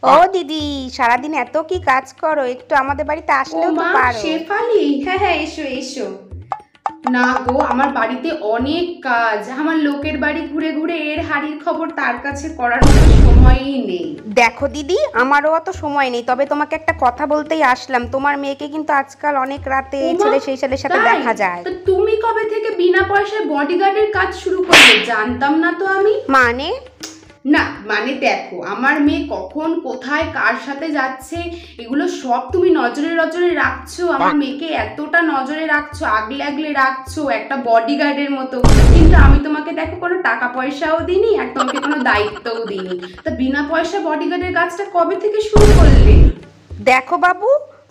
ও দিদি, সারাদিন এত কি কাজ করো? একটু আমাদের বাড়িতে ও আসলেও তো মা, পারো। শেফালি, হ্যাঁ হ্যাঁ, এসো এসো। না গো, আমার বাড়িতে অনেক কাজ। আমার লোকের বাড়ি ঘুরে ঘুরে এর হাড়ির খবর তার কাছে করার মতো সময়ই নেই। দেখো দিদি, আমারও অত সময় নেই, তবে তোমাকে একটা কথা বলতেই আসলাম। তোমার মেয়েকে কিন্তু আজকাল অনেক রাতে ও এই মা, ছেলে সেই ছেলের সাথে তাই? দেখা যায়। তো তুমি কবে থেকে বিনা পয়সায় বডিগার্ডের কাজ শুরু করলে? জানতাম না তো আমি। মানে? না মানে দেখো, আমার মেয়ে কখন কোথায় কার সাথে যাচ্ছে এগুলো সব তুমি নজরে নজরে রাখছো। আমার মেয়েকে এতটা নজরে রাখছো, আগলে আগলে রাখছো একটা বডিগার্ডের মতো, কিন্তু আমি তোমাকে দেখো কোনো টাকা পয়সাও দিইনি আর তোমাকে কোনো দায়িত্বও দিইনি। তা বিনা পয়সা বডিগার্ডের কাজটা কবে থেকে শুরু করলে? দেখো বাবু,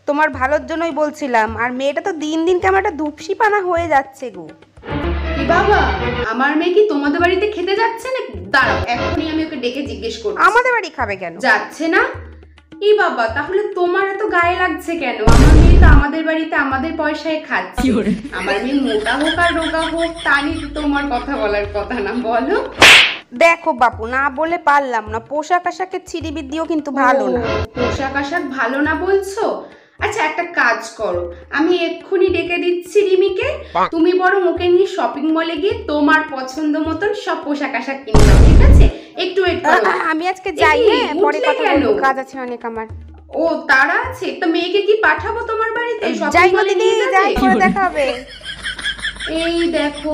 তোমার ভালোর জন্যই বলছিলাম। আর মেয়েটা তো দিন দিন কেমন একটা দুপসিপানা হয়ে যাচ্ছে গো। কি বাবা, আমার মেয়ে কি তোমাদের বাড়িতে খেতে যাচ্ছে না? দাঁড়াও, এখনই আমি ওকে ডেকে জিজ্ঞেস করছি। আমাদের বাড়ি খাবে কেন? যাচ্ছে না? ই বাবা, তাহলে তোমার এত গায়ে লাগছে কেন? আমার মেয়ে তো আমাদের বাড়িতে আমাদের পয়সায় খাচ্ছে। আমার মেয়ে মোটা হোক আর রোগা হোক তা নিয়ে তো তোমার কথা বলার কথা না, বলো। দেখো বাপু, না বলে পারলাম না, পোশাক আশাকের ছিড়িবিদ্দিও কিন্তু ভালো ও, না। পোশাক আশাক ভালো না বলছো? আচ্ছা একটা কাজ করো, আমি এক্ষুনি ডেকে দিচ্ছি রিমিকে। তুমি বরং ওকে নিয়ে শপিং মলে গিয়ে তোমার পছন্দ মতন সব পোশাক আশাক কিনে দাও, ঠিক আছে? একটু ওয়েট করো। আমি আজকে যাই, এই, হ্যাঁ, পরে উঠলে কথা কেন? বলবো, কাজ আছে অনেক আমার। ও, তারা আছে তো মেয়েকে কি পাঠাবো তোমার বাড়িতে শপিং যাই গো মলে দিদি, নিয়ে যাবে? যাই, পরে দেখা হবে। এই দেখো,